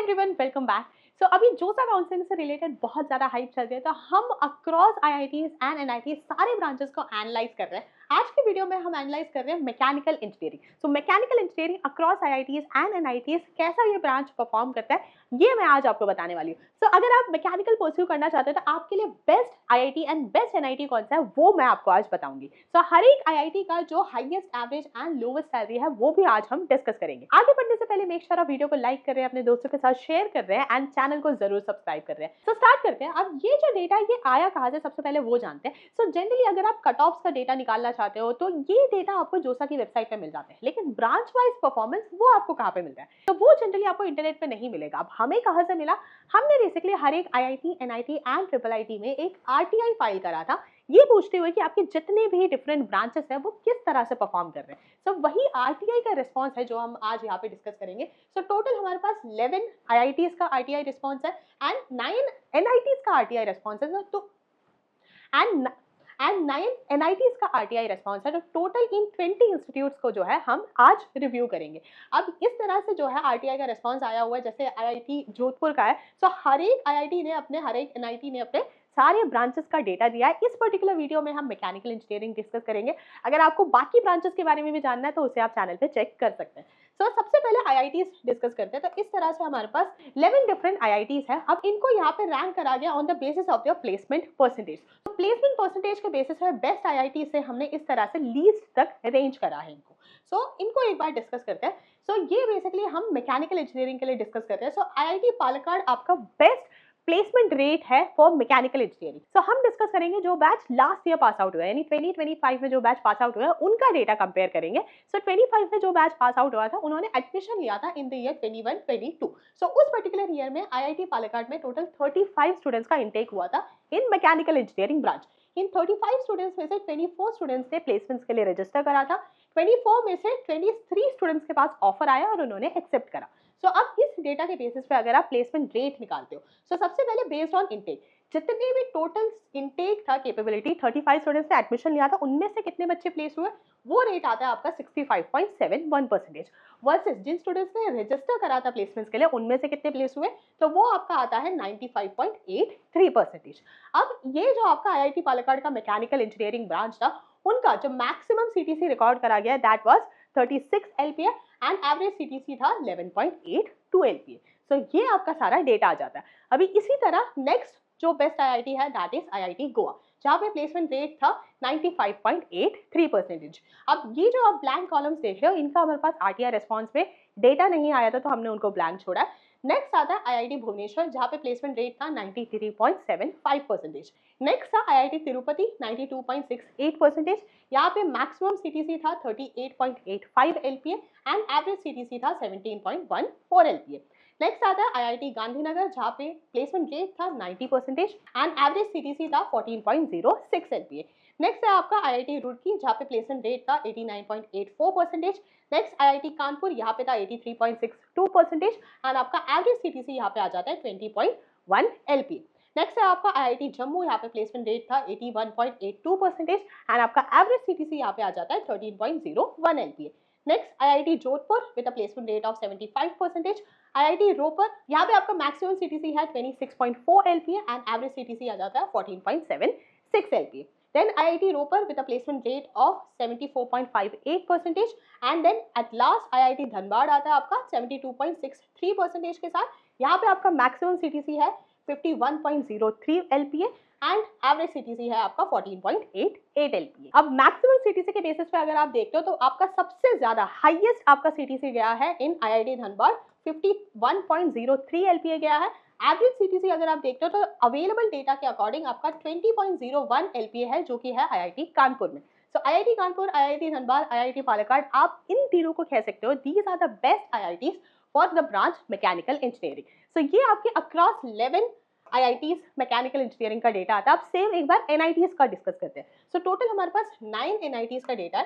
Everyone, welcome back. सो अभी जोसा counselling से रिलेटेड बहुत ज़्यादा हाइप चल रही है, तो हम अक्रॉस आईआईटीज एंड एनआईटी सारे ब्रांचेस को एनालाइज कर रहे हैं। आज की वीडियो में हम एनालाइज कर रहे हैं mechanical engineering. So mechanical engineering across IITs and NITs कैसा ये ब्रांच परफॉर्म करता है, ये मैं आज आपको बताने वाली हूँ। सो अगर आप मैकेनिकल परस्यू करना चाहते हैं तो आपके लिए best IIT and best NIT कौन सा है वो मैं आपको आज बताऊंगी। सो हर एक आईआईटी का जो highest average and lowest salary है वो भी आज हम डिस्कस करेंगे। आगे बढ़ने से पहले मेक श्योर आप वीडियो को लाइक कर रहे हैं, अपने दोस्तों के साथ शेयर कर रहे हैं एंड चैनल को जरूर सब्सक्राइब कर रहे हैं। सो स्टार्ट करते हैं। अब ये जो डेटा ये आया कहाँ से, सबसे पहले वो जानते हैं। सो जनरली अगर आप कट ऑफ्स का डेटा निकालना चाहते हो तो ये डेटा आपको जोसा की वेबसाइट पे मिल जाते हैं, लेकिन ब्रांच वाइज परफॉर्मेंस वो आपको कहाँ पे मिलता है, तो वो जनरली आपको इंटरनेट पे नहीं मिलेगा। अब हमें कहाँ से मिला, हमने बेसिकली हर एक IIT, NIT and triple IT में एक आरटीआई फाइल करा था, ये पूछते हुए कि आपके जितने भी डिफरेंट ब्रांचेस हैं वो किस तरह से परफॉर्म कर रहे हैं। सो वही आरटीआई का रिस्पांस है जो हम आज यहाँ पे डिस्कस करेंगे। सो टोटल हमारे पास 11 आईआईटीज का आरटीआई रिस्पांस है एंड 9 एनआईटीज का आरटीआई रिस्पांस है। तो एंड 9 एनआईटीज का आरटीआई रिस्पांस है। तो टोटल इन 20 इंस्टीट्यूट्स को जो है हम आज रिव्यू करेंगे। अब इस तरह से जो है आरटीआई का रिस्पांस आया हुआ है, जैसे आईआईटी जोधपुर का है। सो हर एक आईआईटी ने अपने, हर एक एनआईटी ने अपने सारे ब्रांचेस का डेटा दिया है। इस पर्टिकुलर वीडियो में हम मैकेनिकल इंजीनियरिंग डिस्कस करेंगे। अगर आपको बाकी ब्रांचेस के बारे में भी जानना है तो उसे आप चैनल पे चेक कर सकते हैं। सो सबसे पहले आईआईटीज डिस्कस करते हैं। तो इस तरह से हमारे पास 11 डिफरेंट आईआईटीज हैं। अब इनको यहाँ पे रैंक करा गया on the basis of your placement percentage. तो प्लेसमेंट परसेंटेज के बेसिस पे बेस्ट आईआईटी से हमने इस तरह से लीस्ट तक रेंज करा है इनको। सो इनको एक बार डिस्कस करते हैं। सो ये बेसिकली हम मैकेनिकल इंजीनियरिंग के लिए डिस्कस करते हैं। सो आईआईटी पालक्काड आपका बेस्ट प्लेसमेंट रेट है फॉर मैकेनिकल इंजीनियरिंग। सो हम डिस्कस करेंगे जो batch last year pass out हुआ है, यानी 2025 में जो बैच पास आउट हुआ है उनका डेटा कंपेयर करेंगे। सो 25 में जो बैच पास आउट हुआ था उन्होंने एडमिशन लिया था इन द ईयर 21-22। सो उस पर्टिकुलर ईयर में आईआईटी पालक्काड में टोटल 35 स्टूडेंट्स का इंटेक हुआ था इन मैकेनिकल इंजीनियरिंग ब्रांच। इन 35 स्टूडेंट्स में से 24 स्टूडेंट्स ने प्लेसमेंट्स के लिए रजिस्टर करा था। 24 में से 23 स्टूडेंट्स के पास ऑफर आया और उन्होंने एक्सेप्ट करा। सो अब इस डेटा के बेसिस पे अगर आप प्लेसमेंट रेट निकालते हो, सो सबसे पहले बेस्ड ऑन इनटेक, जितने भी टोटल इनटेक था कैपेबिलिटी, 35 स्टूडेंट्स ने एडमिशन लिया था, उनमें से कितने बच्चे प्लेस हुए, वो रेट आता है आपका 65.71% वर्सेस जिन स्टूडेंट्स ने रजिस्टर करा था प्लेसमेंट्स के लिए उनमें से कितने प्लेस हुए, तो वो आपका आता है 95.83%। अब ये जो आपका आईआईटी पालक्काड का मैकेनिकल इंजीनियरिंग ब्रांच था, उनका जो मैक्सिमम सीटीसी रिकॉर्ड करा गया that was 36 LPA and average CTC था 11.82 एलपीए। सो ये आपका सारा डेटा आ जाता है। अभी इसी तरह नेक्स्ट जो बेस्ट आईआईटी है दैट इज आईआईटी गोवा, जहाँ पे प्लेसमेंट रेट था 95.83%। अब ये जो आप ब्लैंक कॉलम्स देख रहे हो, इनका हमारे पास आरटीआई रिस्पांस में डेटा नहीं आया था तो हमने उनको ब्लैंक छोड़ा। नेक्स्ट आता है आईआईटी भुवनेश्वर, जहाँ पे प्लेसमेंट रेट था 93.75%। नेक्स्ट था आईआईटी तिरुपति 92.68%। यहाँ पे मैक्सिमम सीटीसी था 38.85 एलपीए एंड एवरेज सीटीसी था 17.14 एलपीए। नेक्स्ट आता है आईआईटी गांधीनगर, जहाँ पे प्लेसमेंट रेट था 90% एंड एवरेज सीटीसी था 14.06 एलपीए। नेक्स्ट है आपका आईआईटी रुड़की, जहाँ पे प्लेसमेंट रेट था 89.84%। नेक्स्ट आईआईटी कानपुर, यहाँ पे था 83.62% एंड आपका एवरेज सीटीसी यहाँ पे आ जाता है 20.1 एलपीए। नेक्स्ट है आपका आईआईटी जम्मू, यहाँ पे प्लेसमेंट रेट था 81.82% एंड आपका एवरेज सीटीसी यहाँ पे आ जाता है 13.01 LPA. Next IIT Jodhpur with a placement rate of 75%। IIT Ropar, यहाँ पे आपका मैक्सिमम सीटीसी है 26.4 एलपीए एंड एवरेज सीटीसी आ जाता है 14.76 LPA. Then IIT Ropar with a placement rate of 74.58% and then at last IIT Dhanbad आता है आपका 72.63% के साथ। यहाँ पे आपका मैक्सिमम सीटीसी है 51.03 एलपीए एंड एवरेज सीटीसी है आपका 14.88 एलपीए। अब मैक्सिमम सीटीसी के बेसिस पे अगर आप देखते हो तो आपका सबसे ज्यादा हाईएस्ट आपका सीटीसी गया है इन आईआईटी धनबाद, 51.03 एलपीए गया है। एवरेज सीटीसी अगर आप देखते हो तो अवेलेबल डेटा के अकॉर्डिंग आपका 20.01 एलपीए है, जो कि है आईआईटी कानपुर में। So IIT Kanpur, IIT Dhanbad, IIT Palakkad, आप इन तीनों को कह सकते हो these are the best IITs for the branch mechanical engineering. So ये आपके अक्रॉस 11 आईआईटीज मैकेनिकल इंजीनियरिंग का डेटा आता है। अब सेम एक बार एनआईटीज का डिस्कस करते हैं। सो टोटल हमारे पास 9 एनआईटीज का डेटा है।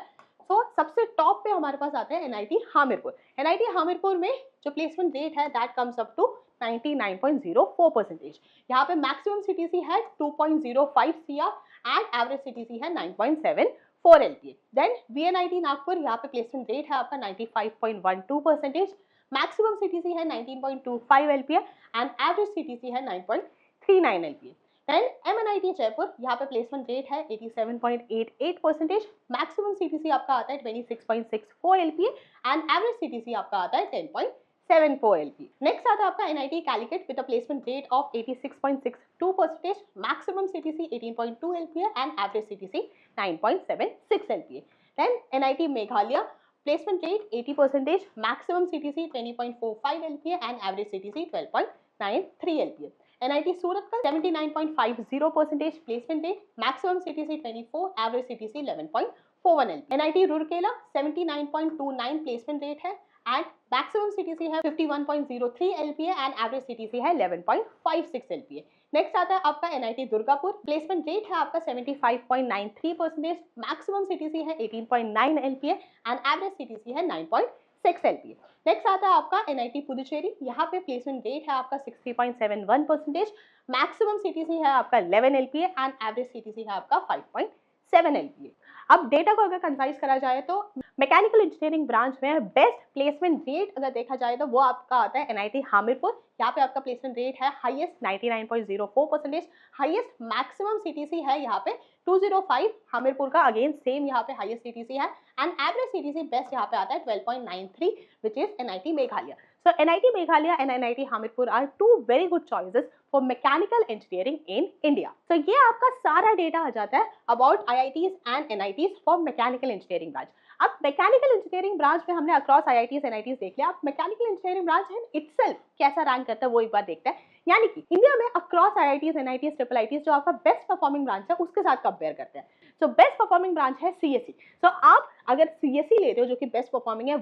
सो सबसे टॉप पे हमारे पास आता है एनआईटी हामिरपुर। एनआईटी हामिरपुर में जो प्लेसमेंट रेट है दैट कम्स अप टू 99.04%। यहाँ पे मैक्सिमम सीटीसी है 2.05 सीआर एंड एवरेज सीटीसी है 9.74 एलपीए। देन वीएनआईटी नागपुर, यहाँ पे प्लेसमेंट रेट है आपका 95.12%। मैक्सिमम सीटीसी है 19.25 LPA एंड एवरेज सीटीसी है 9.39 LPA। देन MNIT जयपुर, यहाँ पे प्लेसमेंट रेट है 87.88%, मैक्सिमम सीटीसी आपका आता है 26.64 LPA एंड एवरेज सीटीसी आपका आता है 10.74 LPA। नेक्स्ट आता है आपका NIT Calicut with a placement rate of 86.62%, maximum CTC 18.2 LPA and average CTC 9.76 LPA। Then NIT Meghalaya, placement rate 80%, maximum CTC 20.45 LPA and average CTC 12.93 LPA। NIT Surat 79.50% placement rate, maximum CTC 24, average CTC 11.41 LPA। NIT Rourkela 79.29 placement rate है and maximum CTC है 51.03 LPA and average CTC है 11.56 LPA। Next आता है आपका NIT Durgapur, placement rate है आपका 75.93%, maximum CTC है 18.9 LPA and average CTC है 9.6 LPA। नेक्स्ट आता है आपका NIT पुदुचेरी, यहाँ पे प्लेसमेंट रेट है आपका 60.71%, मैक्सिमम सीटीसी है आपका 11 LPA एंड एवरेज सीटीसी है आपका 5.7 LPA। अब डेटा को अगर कंसाइज करा जाए तो मैकेनिकल इंजीनियरिंग ब्रांच में बेस्ट प्लेसमेंट रेट अगर देखा जाए तो वो आपका आता है NIT हामिरपुर, यहाँ पे आपका प्लेसमेंट रेट है हाईएस्ट 99.04%, हाईएस्ट मैक्सिमम सीटीसी है यहाँ पे 205 हामिरपुर का, अगेन सेम यहाँ पे हाईएस्ट सीटीसी है एंड एवरेज सीटीसी बेस्ट यहाँ पे आता है 12.93 which is NIT Meghalaya. So NIT Meghalaya and NIT Hamirpur are two very good choices for mechanical engineering in India. So ये आपका सारा डेटा आ जाता है about IITs and NITs for mechanical engineering branch. अब मैकेनिकल इंजीनियरिंग ब्रांच में हमने across IITs NITs देख लिया, अब मैकेनिकल इंजीनियरिंग ब्रांच है इटसेल्फ कैसा रैंक करता है वो एक बार देखते हैं। यानी कि इंडिया में across IITs NITs triple IITs जो आपका बेस्ट परफॉर्मिंग ब्रांच है उसके साथ कंपेयर करते हैं। सो बेस्ट परफॉर्मिंग ब्रांच है CSE। सो आप अगर CSE लेते हो जो कि बेस्ट परफॉर्मिंग है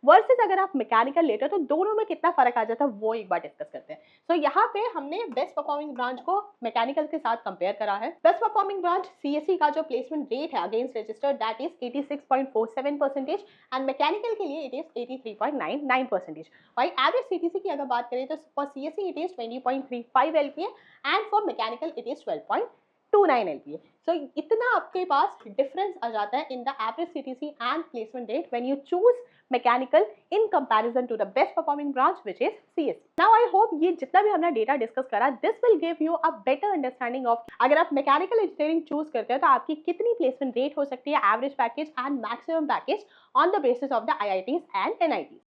वर्सेस अगर आप मैकेनिकल लेते हो तो दोनों में कितना फर्क आ जाता है वो एक बार डिस्कस करते हैं। सो यहाँ पे हमने बेस्ट परफॉर्मिंग ब्रांच को मैकेनिकल के साथ कंपेयर करा है। बेस्ट परफॉर्मिंग ब्रांच CSE का जो प्लेसमेंट रेट है against registered that is 86.47% and mechanical के लिए इट इज 83.99%। और एवरेज सीटीसी की अगर बात करें तो for CSE it is 20.35 LPA and for mechanical it is 12.29 LPA। So इतना आपके पास डिफरेंस आ जाता है in the average CTC and placement rate when you choose mechanical in comparison to the best performing branch which is CSE. Now I hope ये जितना भी हमने data discuss करा this will give you a better understanding of अगर आप mechanical engineering choose करते हो तो आपकी कितनी प्लेसमेंट रेट हो सकती है, average package and maximum package on the basis of the IITs and NITs।